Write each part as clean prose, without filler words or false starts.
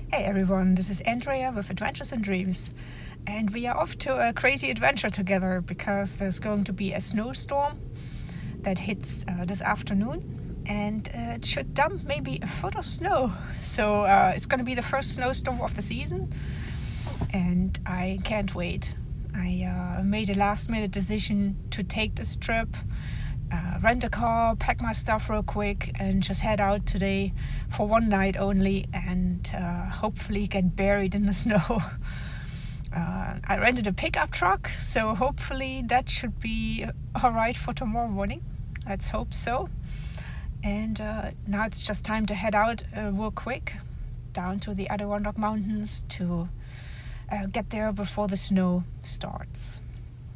Hey everyone, this is Andrea with Adventures and Dreams, and we are off to a crazy adventure together because there's going to be a snowstorm that hits this afternoon, and it should dump maybe a foot of snow. So it's going to be the first snowstorm of the season, and I can't wait. I made a last-minute decision to take this trip, rent a car, pack my stuff real quick, and just head out today for one night only, and hopefully get buried in the snow. I rented a pickup truck, so hopefully that should be alright for tomorrow morning. Let's hope so. And now it's just time to head out real quick down to the Adirondack Mountains to get there before the snow starts.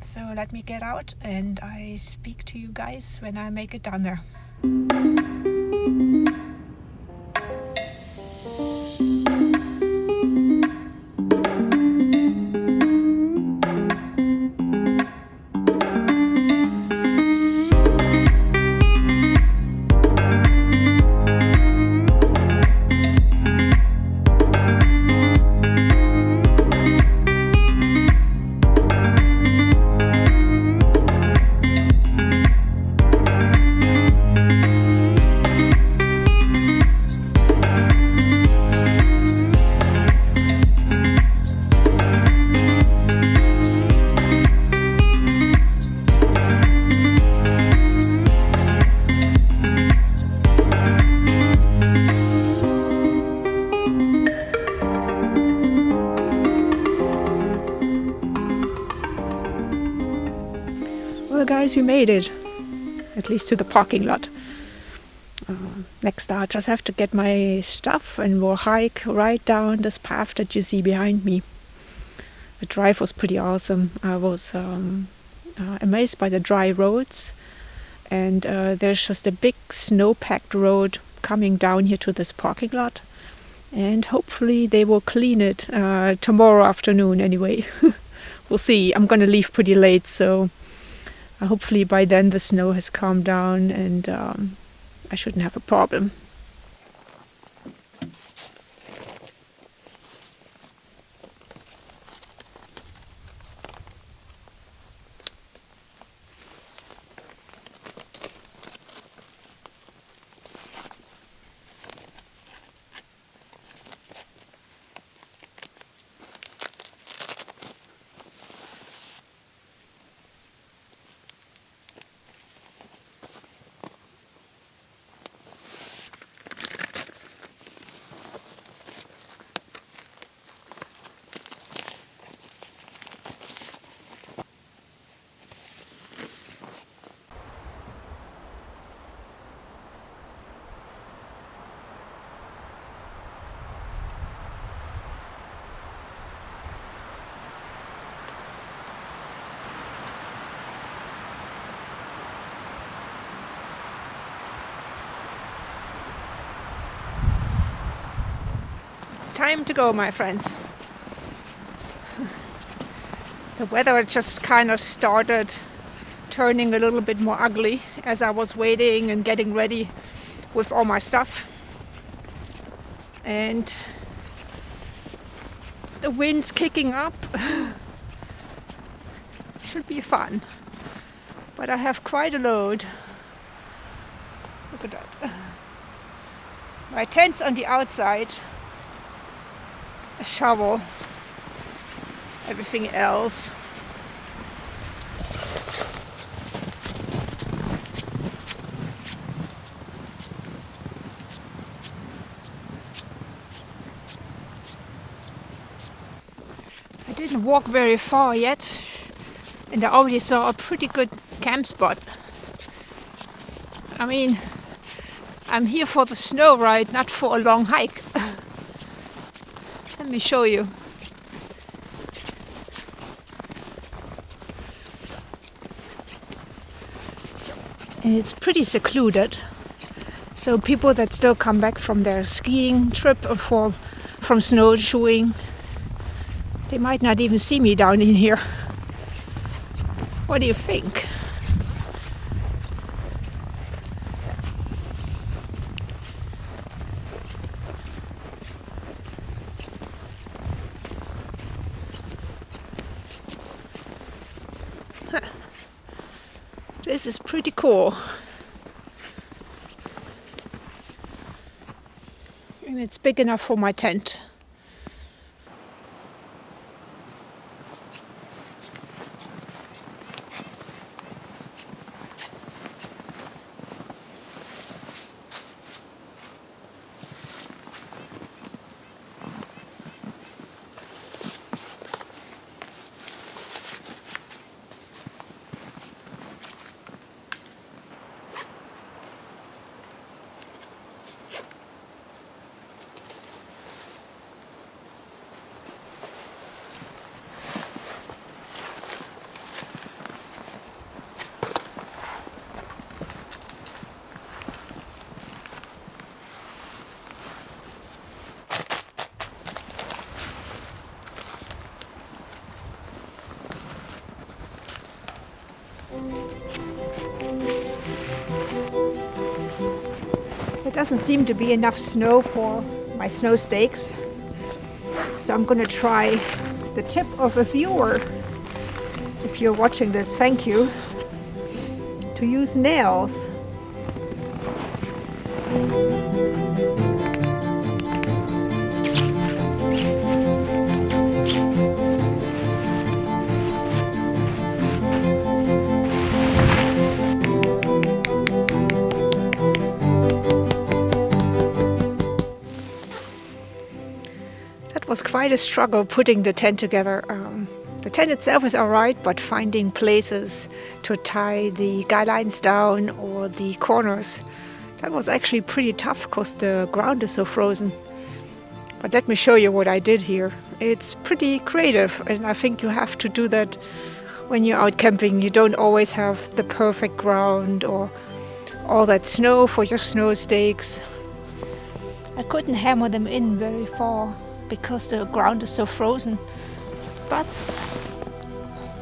So let me get out and I speak to you guys when I make it down there. Well guys, we made it, at least to the parking lot. Next I just have to get my stuff and we'll hike right down this path that you see behind me. The drive was pretty awesome. I was amazed by the dry roads, and there's just a big snow-packed road coming down here to this parking lot, and hopefully they will clean it tomorrow afternoon anyway. We'll see. I'm gonna leave pretty late, so hopefully by then the snow has calmed down and I shouldn't have a problem. It's time to go, my friends. The weather just kind of started turning a little bit more ugly as I was waiting and getting ready with all my stuff. And the wind's kicking up. Should be fun. But I have quite a load. Look at that. My tent's on the outside. A shovel, everything else. I didn't walk very far yet, and I already saw a pretty good camp spot. I mean, I'm here for the snow ride, not for a long hike. Let me show you. And it's pretty secluded. So people that still come back from their skiing trip or from snowshoeing, they might not even see me down in here. What do you think? This is pretty cool. And it's big enough for my tent. There doesn't seem to be enough snow for my snow stakes, so I'm gonna try the tip of a viewer, if you're watching this, thank you, to use nails. Was quite a struggle putting the tent together. The tent itself is alright, but finding places to tie the guy lines down or the corners, that was actually pretty tough because the ground is so frozen. But let me show you what I did here. It's pretty creative, and I think you have to do that when you're out camping. You don't always have the perfect ground or all that snow for your snow stakes. I couldn't hammer them in very far because the ground is so frozen, but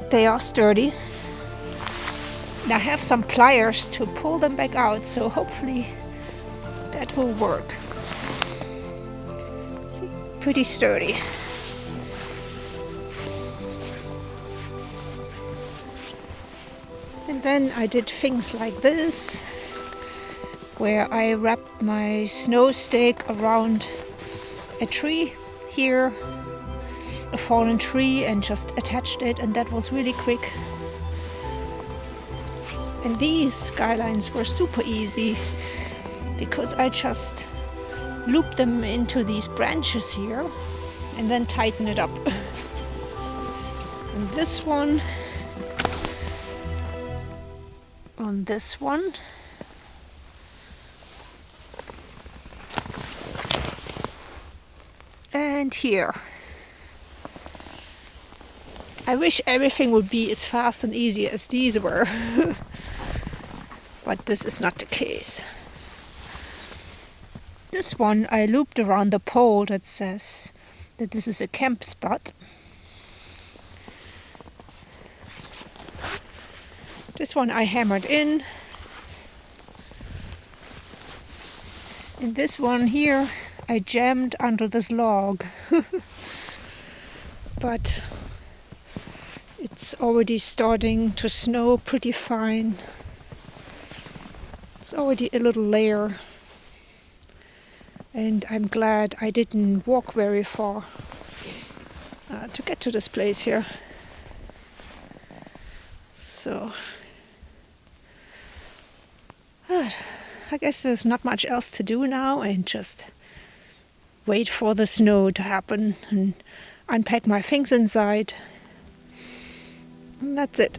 they are sturdy. And I have some pliers to pull them back out, so hopefully that will work. See, pretty sturdy. And then I did things like this, where I wrapped my snow stake around a tree here, a fallen tree, and just attached it, and that was really quick. And these guy lines were super easy because I just looped them into these branches here and then tighten it up. And this one on this one. And here. I wish everything would be as fast and easy as these were, but this is not the case. This one I looped around the pole that says that this is a camp spot. This one I hammered in. And this one here I jammed under this log. But it's already starting to snow pretty fine. It's already a little layer. And I'm glad I didn't walk very far to get to this place here. So I guess there's not much else to do now, and just wait for the snow to happen and unpack my things inside. And that's it.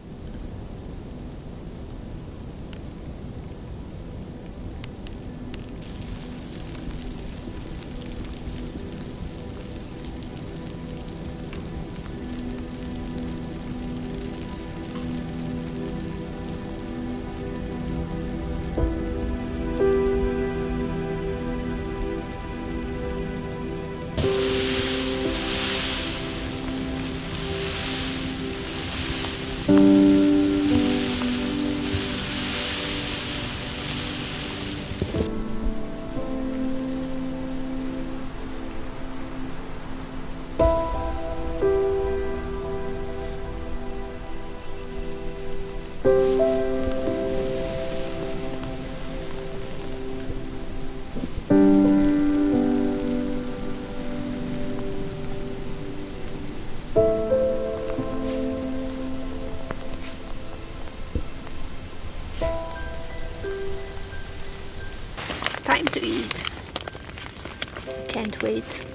plate.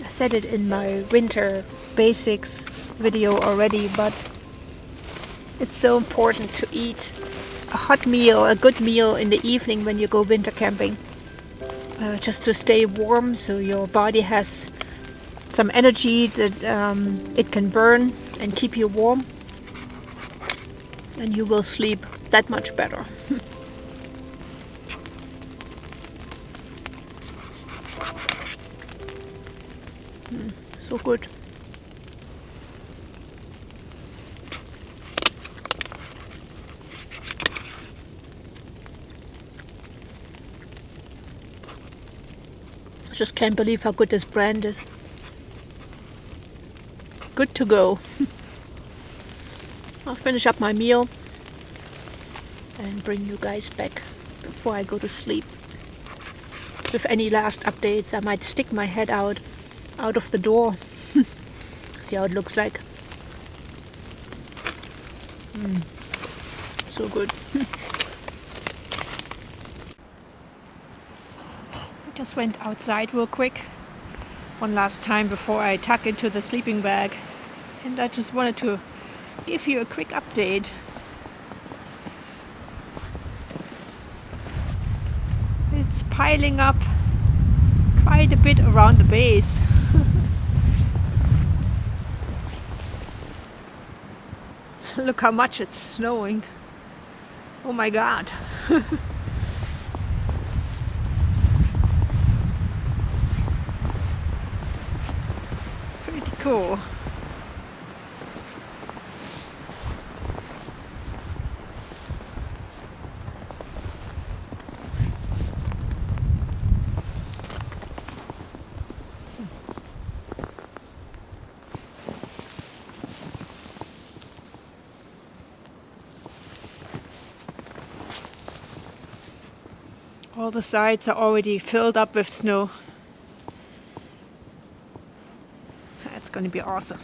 I said it in my winter basics video already, but it's so important to eat a hot meal, a good meal in the evening when you go winter camping. Just to stay warm, so your body has some energy that it can burn and keep you warm. And you will sleep that much better. So good. I just can't believe how good this brand is. Good to go. I'll finish up my meal and bring you guys back before I go to sleep. With any last updates, I might stick my head out of the door. See how it looks like. So good. I just went outside real quick one last time before I tuck into the sleeping bag, and I just wanted to give you a quick update. It's piling up quite a bit around the base. Look how much it's snowing. Oh my god. Pretty cool. All the sides are already filled up with snow. That's going to be awesome.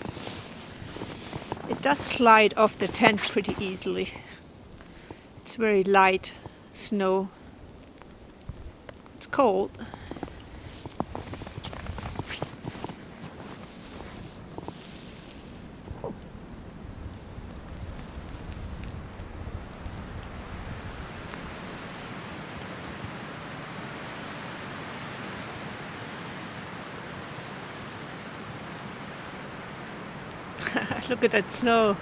It does slide off the tent pretty easily. It's very light snow. It's cold. Look at that snow.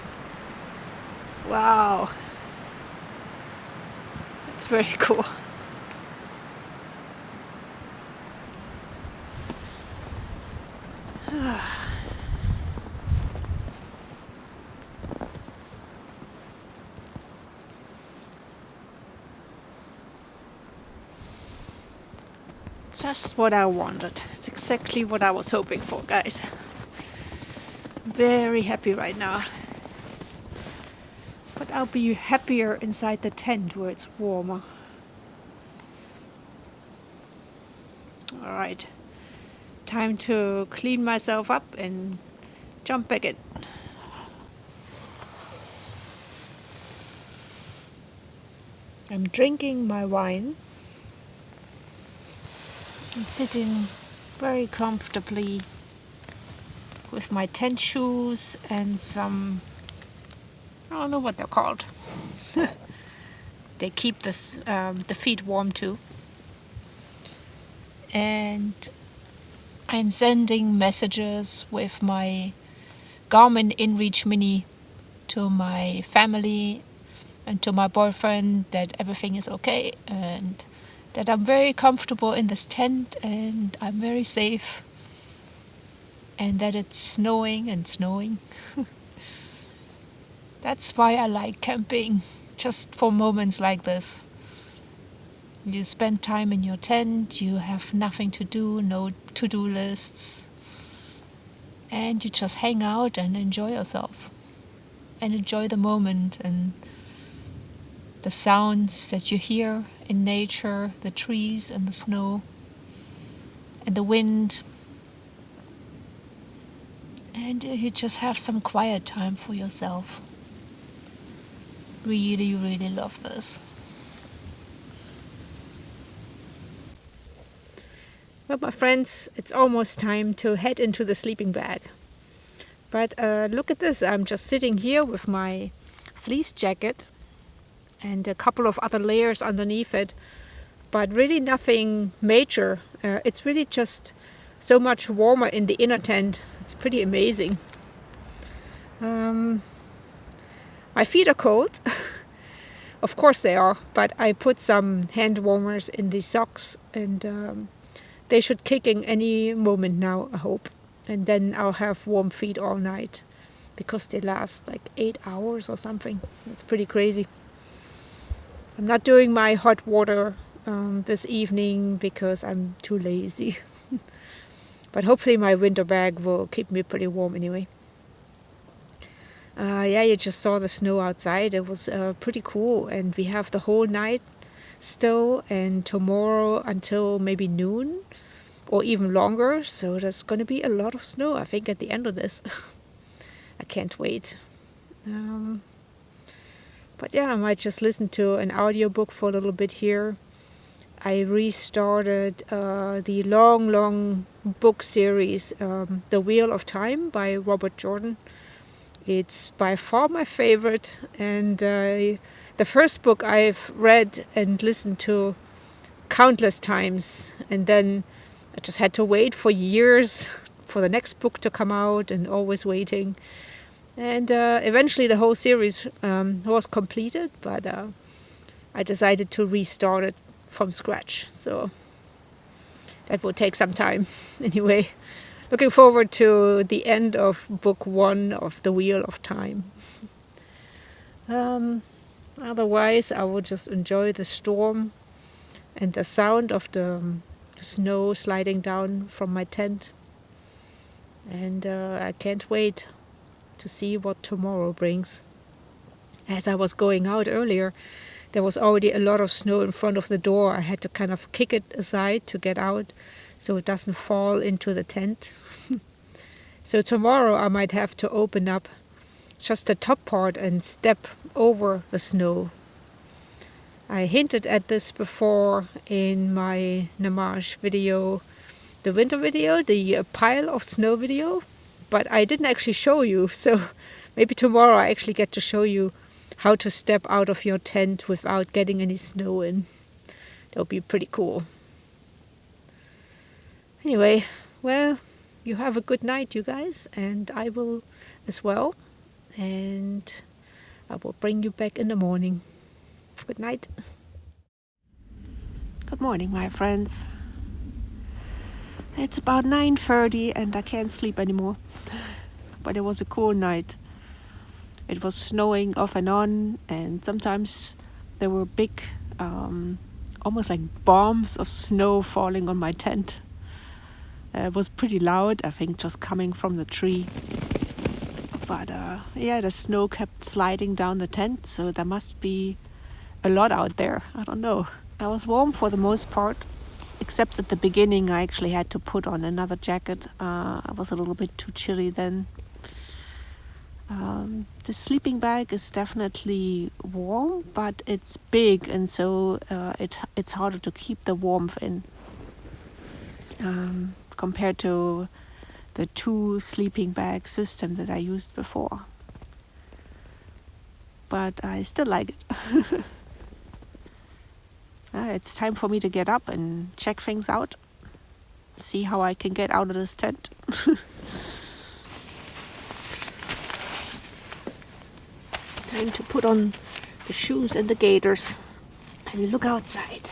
Wow. That's very cool. Just what I wanted. It's exactly what I was hoping for, guys. Very happy right now. But I'll be happier inside the tent where it's warmer. Alright. Time to clean myself up and jump back in. I'm drinking my wine and sitting very comfortably with my tent shoes and some, I don't know what they're called. They keep this, the feet warm too. And I'm sending messages with my Garmin InReach Mini to my family and to my boyfriend that everything is okay and that I'm very comfortable in this tent and I'm very safe. And that it's snowing and snowing. That's why I like camping, just for moments like this. You spend time in your tent, you have nothing to do, no to-do lists. And you just hang out and enjoy yourself. And enjoy the moment and the sounds that you hear in nature, the trees and the snow and the wind. And you just have some quiet time for yourself. really, really love this. Well, my friends, it's almost time to head into the sleeping bag. But look at this, I'm just sitting here with my fleece jacket and a couple of other layers underneath it, but really nothing major. It's really just so much warmer in the inner tent. It's pretty amazing. My feet are cold. Of course they are, but I put some hand warmers in the socks, and they should kick in any moment now, I hope. And then I'll have warm feet all night, because they last like 8 hours or something. It's pretty crazy. I'm not doing my hot water this evening because I'm too lazy. But hopefully my winter bag will keep me pretty warm anyway. Yeah, you just saw the snow outside. It was pretty cool, and we have the whole night still, and tomorrow until maybe noon or even longer. So there's going to be a lot of snow, I think, at the end of this. I can't wait. But yeah, I might just listen to an audiobook for a little bit here. I restarted the long book series, The Wheel of Time by Robert Jordan. It's by far my favorite, and the first book I've read and listened to countless times, and then I just had to wait for years for the next book to come out, and always waiting. And eventually the whole series was completed, but I decided to restart it from scratch, so that will take some time. Anyway, looking forward to the end of book 1 of The Wheel of Time. Otherwise, I will just enjoy the storm and the sound of the snow sliding down from my tent. And I can't wait to see what tomorrow brings. As I was going out earlier, there was already a lot of snow in front of the door. I had to kind of kick it aside to get out so it doesn't fall into the tent. So tomorrow I might have to open up just the top part and step over the snow. I hinted at this before in my Nammatj video, the winter video, the pile of snow video, but I didn't actually show you, so maybe tomorrow I actually get to show you how to step out of your tent without getting any snow in. That would be pretty cool. Anyway, well, you have a good night, you guys, and I will as well. And I will bring you back in the morning. Good night. Good morning, my friends. It's about 9:30 and I can't sleep anymore. But it was a cool night. It was snowing off and on, and sometimes there were big, almost like bombs of snow falling on my tent. It was pretty loud, I think, just coming from the tree. But yeah, the snow kept sliding down the tent, so there must be a lot out there. I don't know. I was warm for the most part, except at the beginning I actually had to put on another jacket. I was a little bit too chilly then. The sleeping bag is definitely warm, but it's big, and so it's harder to keep the warmth in compared to the 2 sleeping bag system that I used before. But I still like it. It's time for me to get up and check things out, see how I can get out of this tent. Time to put on the shoes and the gaiters and look outside.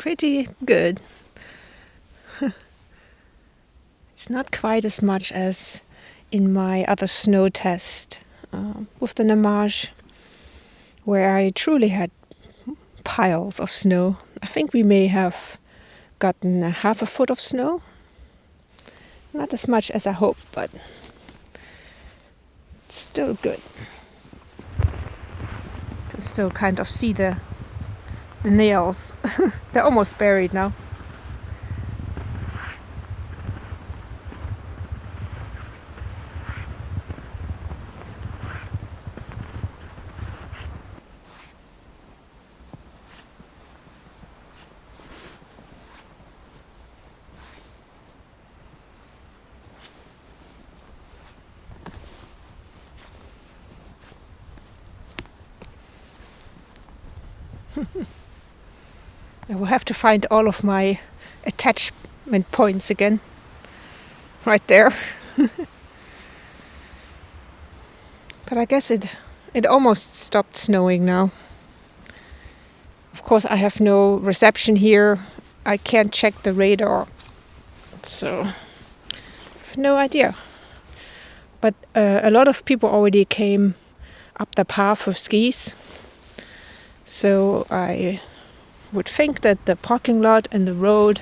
pretty good. It's not quite as much as in my other snow test with the Nammatj, where I truly had piles of snow. I think we may have gotten half a foot of snow. Not as much as I hoped, but it's still good. You can still kind of see the nails. They're almost buried now. I will have to find all of my attachment points again. Right there. But I guess it almost stopped snowing now. Of course, I have no reception here. I can't check the radar. So, I have no idea. But a lot of people already came up the path with skis. So I would think that the parking lot and the road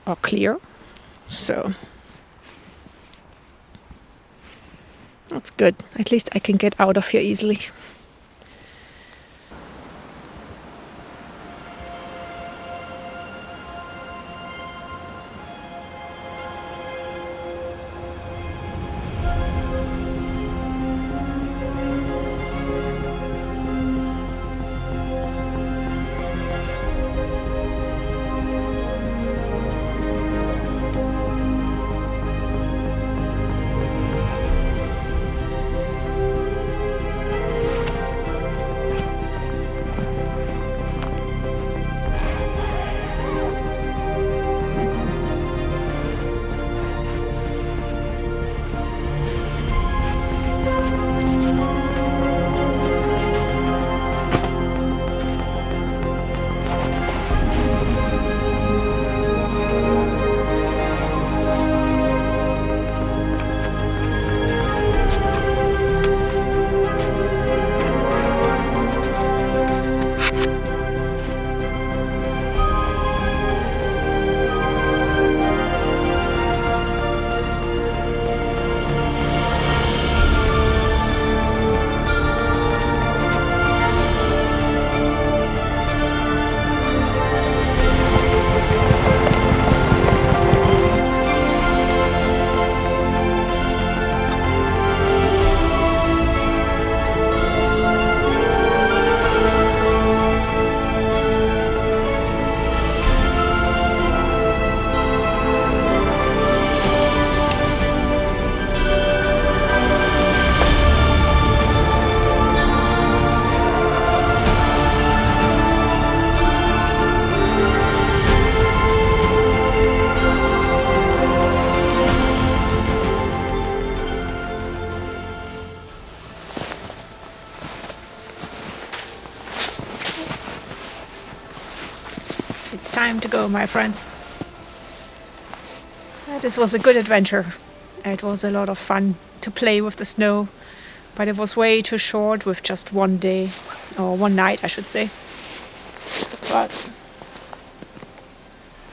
are clear. So that's good. At least I can get out of here easily. It's time to go, my friends. This was a good adventure. It was a lot of fun to play with the snow, but it was way too short with just one day, or one night I should say. But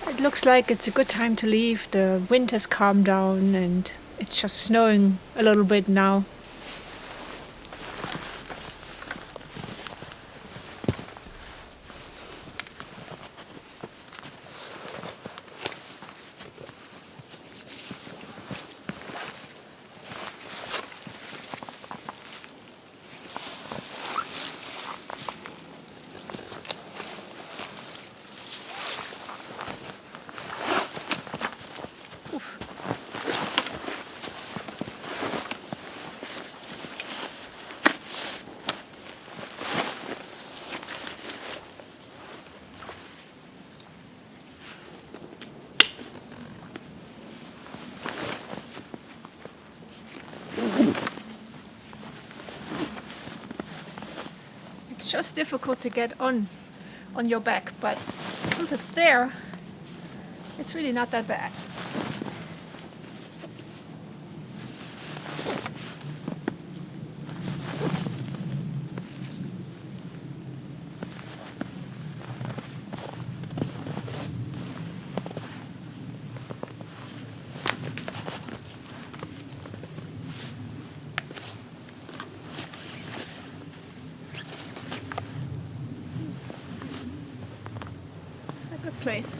it looks like it's a good time to leave. The wind has calmed down and it's just snowing a little bit now. It's just difficult to get on on your back, but once it's there, it's really not that bad. A good place.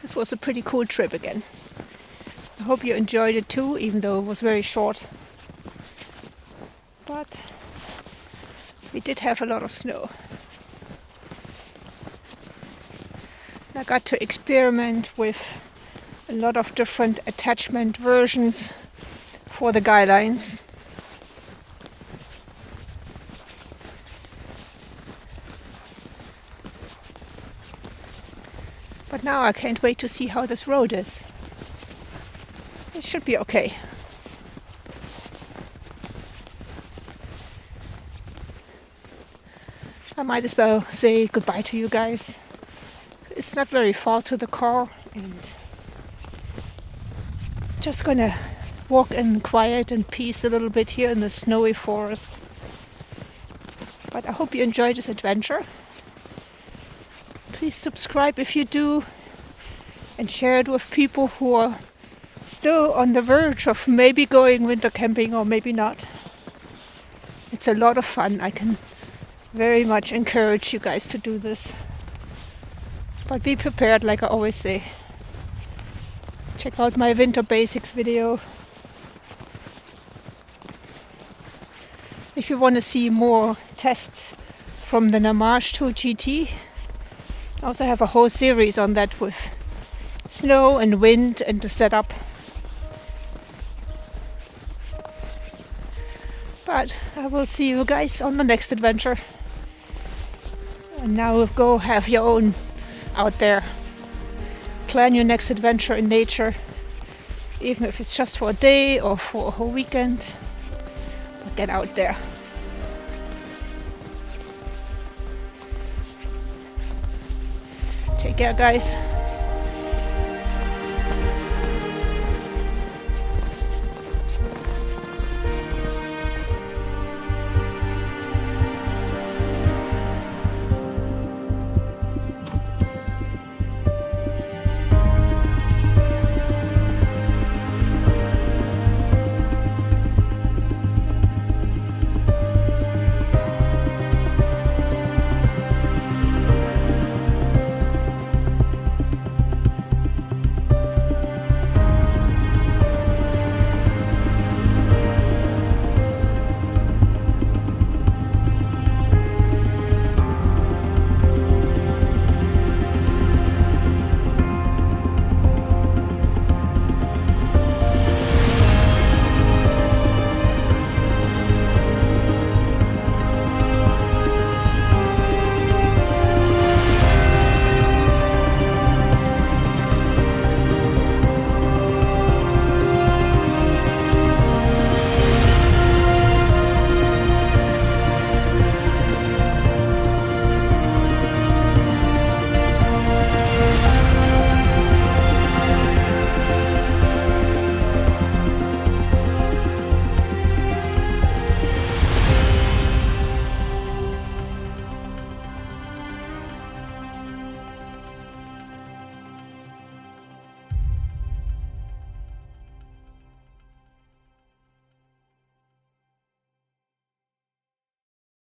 This was a pretty cool trip again. I hope you enjoyed it too, even though it was very short. But we did have a lot of snow. I got to experiment with a lot of different attachment versions for the guy lines. But now I can't wait to see how this road is. It should be okay. I might as well say goodbye to you guys. It's not very far to the car, and just gonna walk in quiet and peace a little bit here in the snowy forest. But I hope you enjoyed this adventure. Please subscribe if you do, and share it with people who are still on the verge of maybe going winter camping or maybe not. It's a lot of fun. I can very much encourage you guys to do this. But be prepared, like I always say. Check out my winter basics video. If you want to see more tests from the Nammatj to GT, I also have a whole series on that with snow and wind and the setup. But I will see you guys on the next adventure. And now go have your own out there. Plan your next adventure in nature, even if it's just for a day or for a whole weekend. But get out there. Take care, guys.